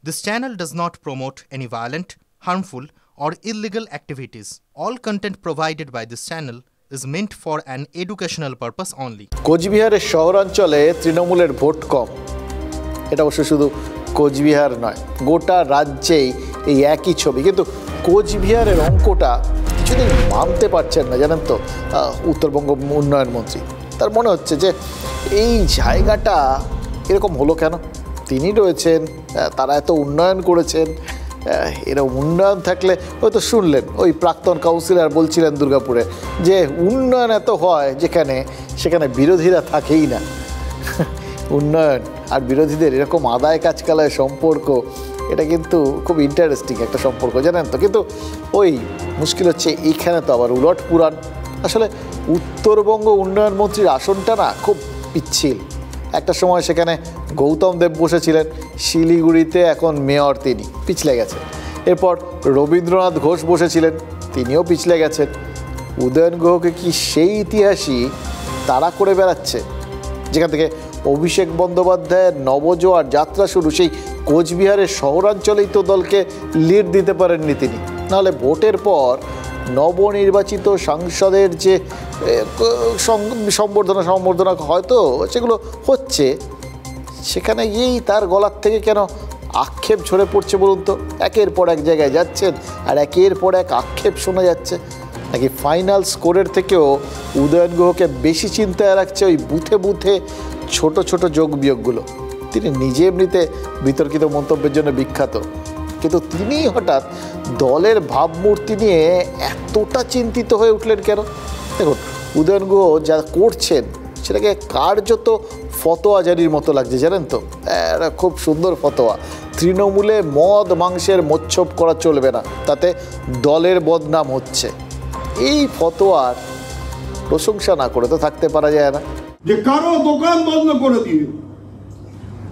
This channel does not promote any violent, harmful, or illegal activities. All content provided by this channel is meant for an educational purpose only. কোচবিহারের শহরাঞ্চলে তৃণমূলের vote কম, এটা অবশ্য শুধু কোচবিহার নয়, গোটা রাজ্যেই এই একই ছবি। কিন্তু কোচবিহারের অঙ্কটা কিছুদিন মানতে পারছেন না, জানেন তো উত্তরবঙ্গ উন্নয়ন মন্ত্রী। তার মনে হচ্ছে যে এই জায়গাটা এরকম হলো কেন? তিনি রয়েছেন, তারা এত উন্নয়ন করেছেন, এরকম উন্নয়ন থাকলে হয়তো শুনলেন ওই প্রাক্তন কাউন্সিলর বলছিলেন দুর্গাপুরে যে উন্নয়ন এত হয় যেখানে সেখানে বিরোধীরা থাকেই না। উন্নয়ন আর বিরোধীদের এরকম আদায় কাজকালায় সম্পর্ক, এটা কিন্তু খুব ইন্টারেস্টিং একটা সম্পর্ক, জানেন তো। কিন্তু ওই মুশকিল হচ্ছে এইখানে তো আবার উলট পুরাণ। আসলে উত্তরবঙ্গ উন্নয়ন মন্ত্রীর আসনটা না খুব পিচ্ছিল। একটা সময় সেখানে গৌতম দেব বসেছিলেন, শিলিগুড়িতে এখন মেয়র, তিনি পিছলে গেছেন। এরপর রবীন্দ্রনাথ ঘোষ বসেছিলেন, তিনিও পিছলে গেছেন। উদয়ন গুহকে কি সেই ইতিহাসই তাড়া করে বেড়াচ্ছে? যেখান থেকে অভিষেক বন্দ্যোপাধ্যায়ের নবজোয়ার যাত্রা শুরু, সেই কোচবিহারের শহরাঞ্চলেই তো দলকে লিড দিতে পারেননি তিনি। নাহলে ভোটের পর নবনির্বাচিত সাংসদের যে সম্বর্ধনা হয়তো সেগুলো হচ্ছে, সেখানে গিয়েই তার গলার থেকে কেন আক্ষেপ ঝরে পড়ছে বলুন তো? একের পর এক জায়গায় যাচ্ছেন আর একের পর এক আক্ষেপ শোনা যাচ্ছে। নাকি ফাইনাল স্কোরের থেকেও উদয়ন গুহকে বেশি চিন্তায় রাখছে ওই বুথে বুথে ছোট ছোট যোগ বিয়োগগুলো? তিনি নিজে এমনিতে বিতর্কিত মন্তব্যের জন্য বিখ্যাত, কিন্তু তিনি হঠাৎ দলের ভাবমূর্তি নিয়ে এতটা চিন্তিত হয়ে উঠলেন কেন? দেখুন, উদয়ন গুহ যা করছেন সেটাকে কার্যত ফতোয়া জারির মতো লাগছে, জানেন তো। একটা খুব সুন্দর ফতোয়া, তৃণমূলে মদ মাংসের মোচ্ছপ করা চলবে না, তাতে দলের বদনাম হচ্ছে। এই ফতোয়ার প্রশংসা না করে তো থাকতে পারা যায় না। যে কারো দোকান বন্ধ করে দিয়ে,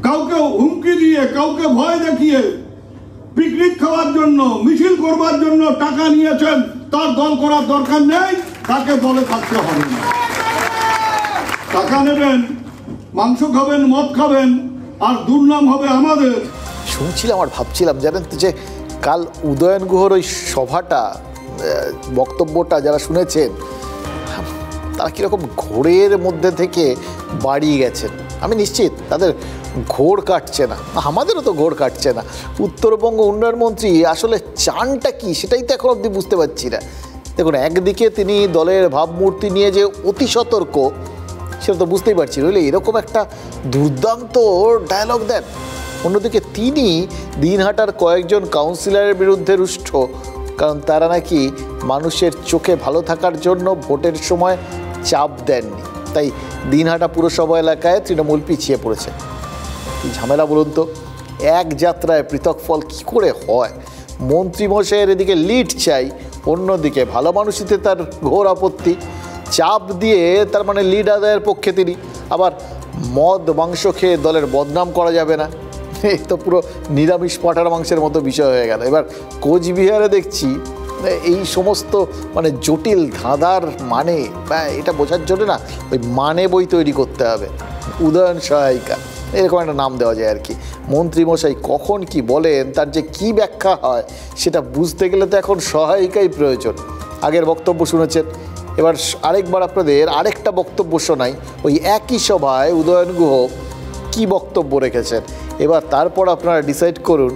কাউকে হুমকি দিয়ে, কাউকে ভয় দেখিয়ে পিকনিক খাওয়ার জন্য, মিছিল করবার জন্য টাকা নিয়েছেন, তার দল করার দরকার নেই, তাকে দলে থাকতে হবে না। টাকা নেবেন, মাংস খাবেন, মদ খাবেন, আর দুর্নাম হবে আমাদের। শুনছিলাম আর ভাবছিলাম, জানেন তো, যে কাল উদয়ন গুহর ওই সভাটা, বক্তব্যটা যারা শুনেছেন তারা কীরকম ঘোরের মধ্যে থেকে বাড়িয়ে গেছেন। আমি নিশ্চিত তাদের ঘোর কাটছে না, আমাদেরও তো ঘোর কাটছে না। উত্তরবঙ্গ উন্নয়ন মন্ত্রী আসলে চানটা কি, সেটাই তো এখন অবধি বুঝতে পারছি না। দেখুন, একদিকে তিনি দলের ভাবমূর্তি নিয়ে যে অতি সতর্ক, সেটা তো বুঝতেই পারছি, নইলে এরকম একটা দুর্দান্ত ডায়লগ দেন। অন্যদিকে তিনি দিনহাটার কয়েকজন কাউন্সিলরের বিরুদ্ধে রুষ্ট, কারণ তারা নাকি মানুষের চোখে ভালো থাকার জন্য ভোটের সময় চাপ দেননি, তাই দিনহাটা পুরসভা এলাকায় তৃণমূল পিছিয়ে পড়েছে। কি ঝামেলা বলুন তো, এক যাত্রায় পৃথক ফল কী করে হয়? মন্ত্রীমশাইয়ের এদিকে লিড চাই, অন্যদিকে ভালো মানুষিতে তার ঘোর আপত্তি। চাপ দিয়ে তার মানে লিড আদায়ের পক্ষে তিনি, আবার মদ মাংস খেয়ে দলের বদনাম করা যাবে না, এই তো পুরো নিরামিষ পাঁঠার মাংসের মতো বিষয় হয়ে গেল। এবার কোচবিহারে দেখছি এই সমস্ত মানে জটিল ধাঁধার মানে, এটা বোঝার জন্য না ওই মানে বই তৈরি করতে হবে, উদয়ন সহায়িকা এরকম একটা নাম দেওয়া যায় আর কি। মন্ত্রীমশাই কখন কি বলেন, তার যে কি ব্যাখ্যা হয় সেটা বুঝতে গেলে তো এখন সহায়িকাই প্রয়োজন। আগের বক্তব্য শুনেছেন, এবার আরেকবার আপনাদের আরেকটা বক্তব্য শোনাই। ওই একই সভায় উদয়ন গুহ কি বক্তব্য রেখেছেন, এবার তারপর আপনারা ডিসাইড করুন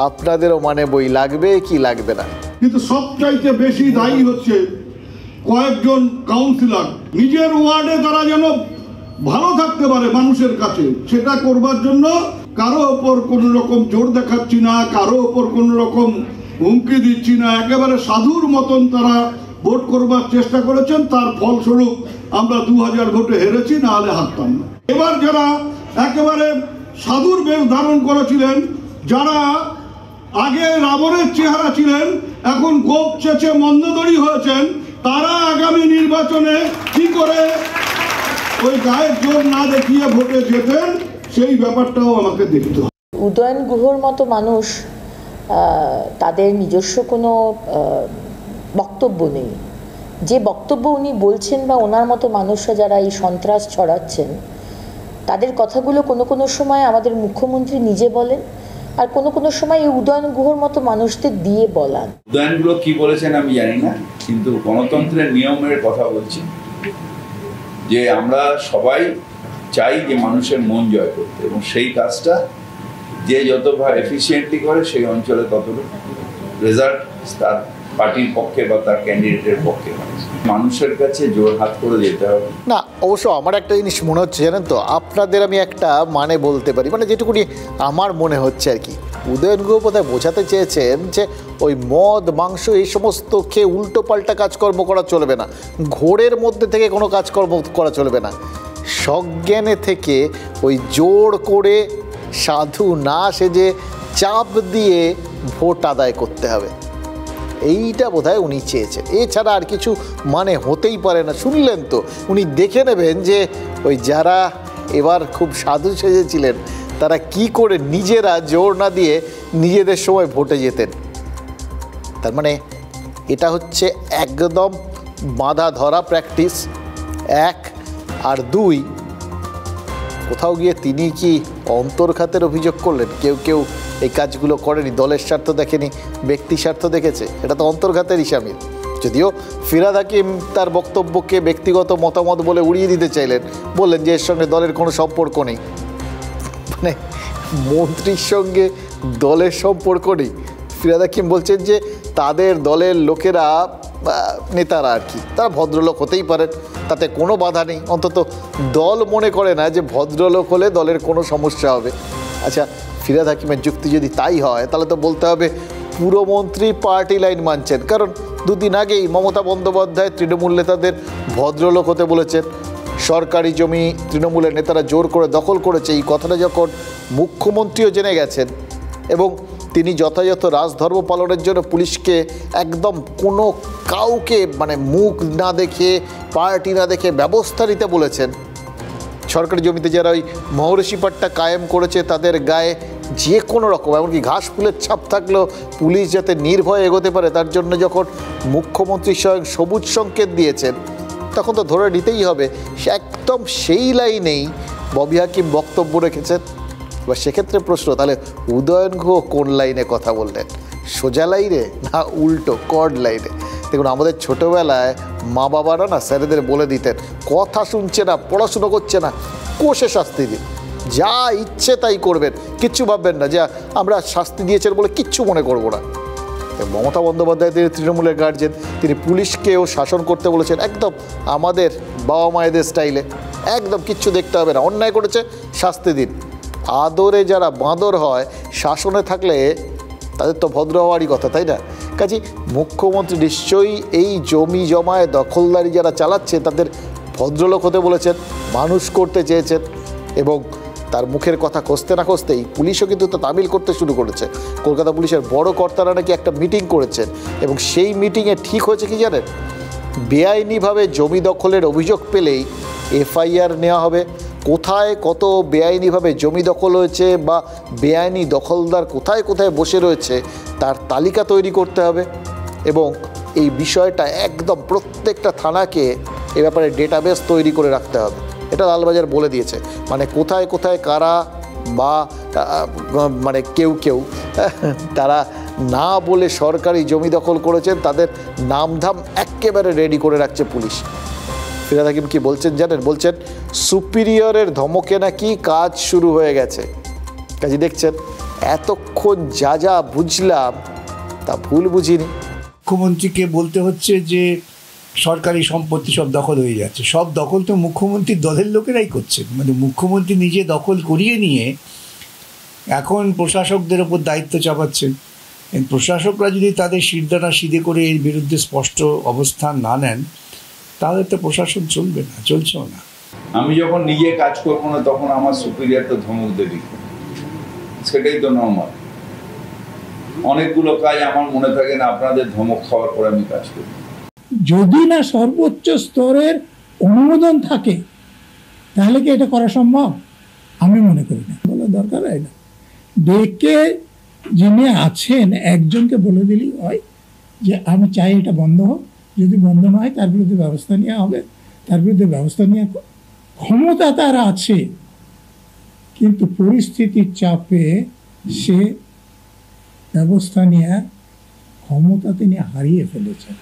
আপনাদেরও মানে বই লাগবে কি লাগবে না। কিন্তু সবচাইতে বেশি দায়ী হচ্ছে কয়েকজন কাউন্সিলর, নিজের ওয়ার্ডে তারা যেন ভালো থাকতে পারে মানুষের কাছে, সেটা করবার জন্য কারো ওপর কোনো রকম জোর দেখাচ্ছি না, কারো ওপর কোনো রকম হুমকি দিচ্ছি না, একেবারে সাধুর মতন তারা ভোট করবার চেষ্টা করেছেন। তার ফলস্বরূপ আমরা 2000 ভোটে হেরেছি, না হলে হারতাম না। এবার যারা একেবারে সাধুর বেশ ধারণ করেছিলেন, যারা আগে রাবণের চেহারা ছিলেন, এখন গোপ চেঁচে মন্দদরি হয়েছেন, তারা আগামী নির্বাচনে কি করে ওই গায়ের জোর না দেখিয়ে ভোটে জেতেন, সেই ব্যাপারটাও আমাকে দেখতে হবে। উদয়ন গুহর মতো মানুষ, তাদের নিজস্ব কোনো বক্তব্য নেই। যে বক্তব্য উনি বলছেন বা ওনার মতো মানুষরা যারা এই সন্ত্রাস ছড়াচ্ছেন, তাদের কথাগুলো কোনো কোনো সময় আমাদের মুখ্যমন্ত্রী নিজে বলেন, আর কোনো কোনো সময় এই উদয়ন গুহর মতো মানুষদের দিয়ে বলান। উদয়নগুলো কি বলেছেন আমি জানি না, কিন্তু গণতন্ত্রের নিয়মের কথা বলছি যে আমরা সবাই চাই যে মানুষের মন জয় করতে, এবং সেই কাজটা যে যত এফিসিয়েন্টলি করে সেই অঞ্চলে ততটুকু রেজাল্ট তার পার্টির পক্ষে বা তার ক্যান্ডিডেটের পক্ষে মানুষের কাছে জোর হাত করে যেতে হবে না। অবশ্য আমার একটা জিনিস মনে হচ্ছে জানেন তো, আপনাদের আমি একটা মানে বলতে পারি, মানে যেটুকুনি আমার মনে হচ্ছে আর কি, উদয়ন গুহ বোধহয় বোঝাতে চেয়েছেন যে ওই মদ মাংস এই সমস্ত খেয়ে উল্টো পাল্টা কাজকর্ম করা চলবে না, ঘোরের মধ্যে থেকে কোনো কাজকর্ম করা চলবে না, সজ্ঞানে থেকে ওই জোর করে সাধু না সেজে চাপ দিয়ে ভোট আদায় করতে হবে, এইটা বোধহয় উনি চেয়েছেন। এছাড়া আর কিছু মানে হতেই পারে না। শুনলেন তো, উনি দেখে নেবেন যে ওই যারা এবার খুব সাধু সেজেছিলেন তারা কি করে নিজেরা জোর না দিয়ে নিজেদের সময় ভোটে যেতেন। তার মানে এটা হচ্ছে একদম বাঁধা ধরা প্র্যাকটিস, এক। আর দুই, কোথাও গিয়ে তিনি কি অন্তর্ঘাতের অভিযোগ করলেন? কেউ কেউ এই কাজগুলো করেনি, দলের স্বার্থ দেখেনি, ব্যক্তি স্বার্থ দেখেছে, এটা তো অন্তর্ঘাতেরই শামিল। যদিও ফিরহাদ হাকিম তার বক্তব্যকে ব্যক্তিগত মতামত বলে উড়িয়ে দিতে চাইলেন, বললেন যে এর সঙ্গে দলের কোনো সম্পর্ক নেই। মানে মন্ত্রীর সঙ্গে দলের সম্পর্ক নেই। ফিরহাদ হাকিম বলছেন যে তাদের দলের লোকেরা, নেতারা আর কি, তারা ভদ্রলোক হতেই পারেন, তাতে কোনো বাধা নেই। অন্তত দল মনে করে না যে ভদ্রলোক হলে দলের কোনো সমস্যা হবে। আচ্ছা, ফিরহাদ হাকিমের যুক্তি যদি তাই হয় তাহলে তো বলতে হবে পুরমন্ত্রী পার্টি লাইন মানছেন, কারণ দুদিন আগেই মমতা বন্দ্যোপাধ্যায় তৃণমূল নেতাদের ভদ্রলোক হতে বলেছেন। সরকারি জমি তৃণমূলের নেতারা জোর করে দখল করেছে, এই কথাটা যখন মুখ্যমন্ত্রীও জেনে গেছেন এবং তিনি যথাযথ রাজধর্ম পালনের জন্য পুলিশকে একদম কোনো কাউকে মানে মুখ না দেখে, পার্টি না দেখে ব্যবস্থা নিতে বলেছেন। সরকারি জমিতে যারা ওই মহর্ষি পাট্টা কায়েম করেছে তাদের গায়ে যে কোনো রকম, এমনকি ঘাস ফুলের ছাপ থাকলেও পুলিশ যাতে নির্ভয়ে এগোতে পারে তার জন্য যখন মুখ্যমন্ত্রী স্বয়ং সবুজ সংকেত দিয়েছেন, তখন তো ধরে নিতেই হবে একদম সেই লাইনেই ববি হাকিম বক্তব্য রেখেছেন। এবার সেক্ষেত্রে প্রশ্ন, তাহলে উদয়ন গুহ কোন লাইনে কথা বললেন? সোজা লাইনে না উল্টো কর্ড লাইনে? দেখুন, আমাদের ছোটোবেলায় মা বাবারা না স্যারেদের বলে দিতেন, কথা শুনছে না, পড়াশুনো করছে না, কোষে শাস্তি দিন, যা ইচ্ছে তাই করবেন, কিচ্ছু ভাববেন না যে আমরা শাস্তি দিয়েছেন বলে কিচ্ছু মনে করবো না। মমতা বন্দ্যোপাধ্যায় তিনি তৃণমূলের গার্জেন, তিনি পুলিশকেও শাসন করতে বলেছেন একদম আমাদের বাবা মায়েদের স্টাইলে, একদম কিচ্ছু দেখতে হবে না, অন্যায় করেছে শাস্তি দিন। আদরে যারা বাঁদর হয় শাসনে থাকলে তাদের তো ভদ্র হওয়ারই কথা, তাই না? কাজে মুখ্যমন্ত্রী নিশ্চয়ই এই জমি জমায় দখলদারি যারা চালাচ্ছে তাদের ভদ্রলোক হতে বলেছেন, মানুষ করতে চেয়েছেন। এবং তার মুখের কথা কষতে না কষতেই পুলিশও কিন্তু তা তামিল করতে শুরু করেছে। কলকাতা পুলিশের বড় কর্তারা নাকি একটা মিটিং করেছেন এবং সেই মিটিংয়ে ঠিক হয়েছে কি জানেন, বেআইনিভাবে জমি দখলের অভিযোগ পেলেই এফআইআর নেওয়া হবে। কোথায় কত বেআইনিভাবে জমি দখল হয়েছে বা বেআইনি দখলদার কোথায় কোথায় বসে রয়েছে তার তালিকা তৈরি করতে হবে এবং এই বিষয়টা একদম প্রত্যেকটা থানাকে এ ব্যাপারে ডেটাবেস তৈরি করে রাখতে হবে। এটা লালবাজার বলে দিয়েছে, মানে কোথায় কোথায় কারা বা মানে কেউ কেউ তারা না বলে সরকারি জমি দখল করেছেন তাদের নামধাম একেবারে রেডি করে রাখছে পুলিশ। ফিরহাদ হাকিম কি বলছেন জানেন? বলছেন সুপিরিয়রের ধমকে নাকি কাজ শুরু হয়ে গেছে। কাজে দেখছেন এতক্ষণ যা যা বুঝলাম তা ভুল বুঝিনি। মুখ্যমন্ত্রীকে বলতে হচ্ছে যে সরকারি সম্পত্তি সব দখল হয়ে যাচ্ছে, সব দখল তো মুখ্যমন্ত্রীর দলের লোকেরাই করছে, মানে মুখ্যমন্ত্রী নিজে দখল করিয়ে নিয়ে এখন প্রশাসকদের ওপর দায়িত্ব চাপাচ্ছেন। প্রশাসকরা যদি তাদের শিরদাঁড়া সিধে করে এর বিরুদ্ধে স্পষ্ট অবস্থান না নেন তাহলে তো প্রশাসন চলবে না, চলছেও না। আমি যখন নিজে কাজ করবো না তখন আমার সুপিরিয়র তো ধমক দেবে, সেটাই তো নরমাল। অনেকগুলো কাজ আমার মনে থাকে না, আপনাদের ধমক খাওয়ার পরে আমি কাজ করি। যদি না সর্বোচ্চ স্তরের অনুমোদন থাকে তাহলে কি এটা করা সম্ভব? আমি মনে করি না, বলা দরকার হয় না। ডেকে যিনি আছেন একজনকে বলে দিলেই হয় যে আমি চাই এটা বন্ধ হোক, যদি বন্ধ না হয় তার বিরুদ্ধে ব্যবস্থা নেওয়া হবে, তার বিরুদ্ধে ব্যবস্থা নেওয়ার ক্ষমতা তার আছে, কিন্তু পরিস্থিতির চাপে সে ব্যবস্থা নেওয়ার ক্ষমতা তিনি হারিয়ে ফেলেছেন।